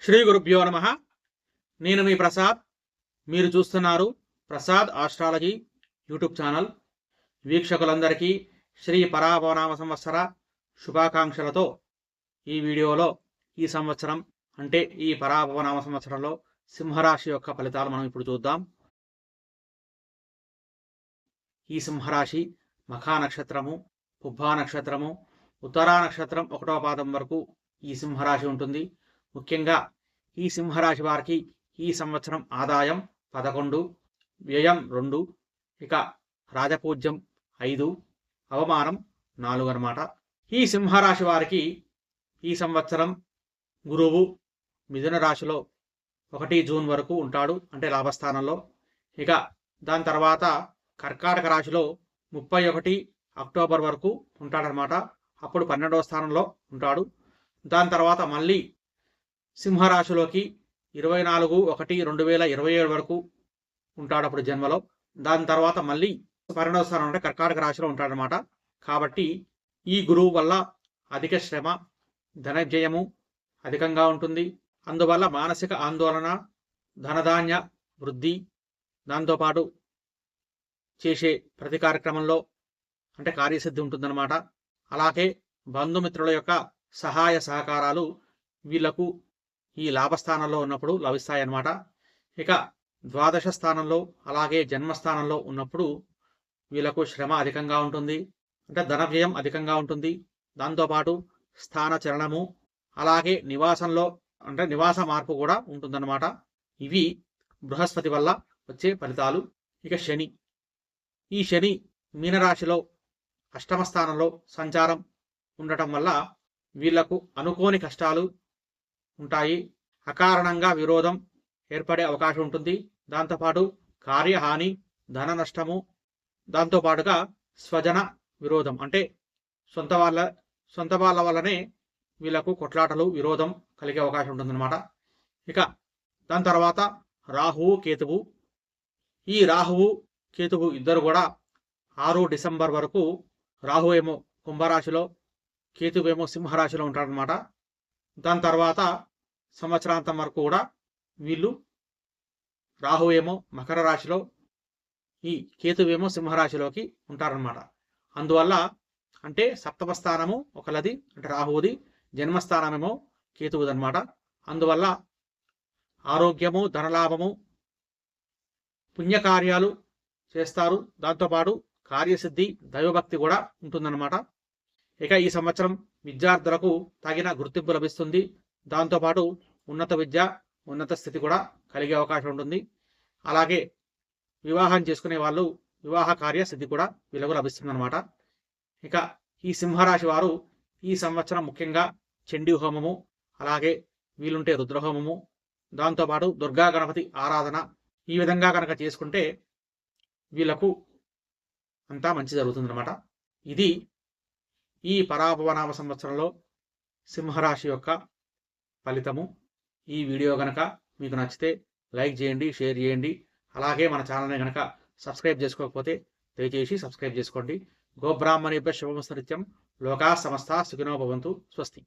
శ్రీ గురుభ్యో నమః. నేను మీ ప్రసాద్. మీరు చూస్తున్నారు ప్రసాద్ ఆస్ట్రాలజీ యూట్యూబ్ ఛానల్. వీక్షకులందరికీ శ్రీ పరాభవనామ సంవత్సర శుభాకాంక్షలతో ఈ వీడియోలో ఈ సంవత్సరం అంటే ఈ పరాభవనామ సంవత్సరంలో సింహరాశి యొక్క ఫలితాలు మనం ఇప్పుడు చూద్దాం. ఈ సింహరాశి మఖా నక్షత్రము, పుబ్బా నక్షత్రము, ఉత్తరా నక్షత్రం 1వ పాదం వరకు ఈ సింహరాశి ఉంటుంది. ముఖ్యంగా ఈ సింహరాశి వారికి ఈ సంవత్సరం ఆదాయం 11, వ్యయం 2, ఇక రాజపూజ్యం 5, అవమానం 4 అన్నమాట. ఈ సింహరాశి వారికి ఈ సంవత్సరం గురువు మిథున రాశిలో 1 జూన్ వరకు ఉంటాడు, అంటే లాభస్థానంలో. ఇక దాని తర్వాత కర్కాటక రాశిలో 31 అక్టోబర్ వరకు ఉంటాడనమాట. అప్పుడు 12వ స్థానంలో ఉంటాడు. దాని తర్వాత మళ్ళీ సింహరాశిలోకి 24/1/2027 వరకు ఉంటాడు అప్పుడు జన్మలో. దాని తర్వాత మళ్ళీ 12వ స్థానం అంటే కర్కాటక రాశిలో ఉంటాడనమాట. కాబట్టి ఈ గురువు వల్ల అధిక శ్రమ, ధనవ్యయము అధికంగా ఉంటుంది. అందువల్ల మానసిక ఆందోళన, ధనధాన్య వృద్ధి, దాంతోపాటు చేసే ప్రతి కార్యక్రమంలో అంటే కార్యసిద్ధి ఉంటుందన్నమాట. అలాగే బంధుమిత్రుల యొక్క సహాయ సహకారాలు వీళ్లకు ఈ లాభస్థానంలో ఉన్నప్పుడు లభిస్తాయన్నమాట. ఇక ద్వాదశ స్థానంలో అలాగే జన్మస్థానంలో ఉన్నప్పుడు వీళ్లకు శ్రమ అధికంగా ఉంటుంది, అంటే ధన వ్యయం అధికంగా ఉంటుంది. దాంతోపాటు స్థాన చలనము, అలాగే నివాసంలో అంటే నివాస మార్పు కూడా ఉంటుందన్నమాట. ఇవి బృహస్పతి వల్ల వచ్చే ఫలితాలు. ఇక శని, ఈ శని మీనరాశిలో 8వ స్థానంలో సంచారం ఉండటం వల్ల వీళ్లకు అనుకోని కష్టాలు ఉంటాయి. అకారణంగా విరోధం ఏర్పడే అవకాశం ఉంటుంది. దాంతోపాటు కార్యహాని, ధన నష్టము, దాంతోపాటుగా స్వజన విరోధం అంటే సొంత వాళ్ళ వల్లనే వీళ్లకు కొట్లాటలు, విరోధం కలిగే అవకాశం ఉంటుందన్నమాట. ఇక దాని తర్వాత రాహువు కేతువు, ఈ రాహువు కేతువు ఇద్దరు కూడా 6 డిసెంబర్ వరకు, రాహు ఏమో కుంభరాశిలో, కేతువేమో సింహరాశిలో ఉంటాడనమాట. దాని తర్వాత సంవత్సరాంతం వరకు కూడా వీళ్ళు రాహు ఏమో మకర రాశిలో, ఈ కేతువేమో సింహరాశిలోకి ఉంటారనమాట. అందువల్ల అంటే 7వ స్థానము ఒకలది అంటే రాహువుది, జన్మస్థానమేమో కేతువుది అనమాట. అందువల్ల ఆరోగ్యము, ధనలాభము, పుణ్యకార్యాలు చేస్తారు. దాంతోపాటు కార్యసిద్ధి, దైవభక్తి కూడా ఉంటుందన్నమాట. ఇక ఈ సంవత్సరం విద్యార్థులకు తగిన గుర్తింపు లభిస్తుంది. దాంతోపాటు ఉన్నత విద్య, ఉన్నత స్థితి కూడా కలిగే అవకాశం ఉంటుంది. అలాగే వివాహం చేసుకునే వాళ్ళు వివాహ కార్య సిద్ధి కూడా వీళ్ళకు లభిస్తుందన్నమాట. ఇక ఈ సింహరాశి వారు ఈ సంవత్సరం ముఖ్యంగా చండీ హోమము, అలాగే వీలుంటే రుద్రహోమము, దాంతోపాటు దుర్గా గణపతి ఆరాధన ఈ విధంగా కనుక చేసుకుంటే వీళ్ళకు అంతా మంచి జరుగుతుందన్నమాట. ఇది ఈ పరాభవనామ సంవత్సరంలో సింహరాశి యొక్క ఫలితము. ఈ వీడియో కనుక మీకు నచ్చితే లైక్ చేయండి, షేర్ చేయండి. అలాగే మన ఛానల్ని కనుక సబ్స్క్రైబ్ చేసుకోకపోతే దయచేసి సబ్స్క్రైబ్ చేసుకోండి. గోబ్రాహ్మణేభ్యః శుభమస్తు నిత్యం. లోకా సమస్తా సుఖినో భవంతు. స్వస్తి.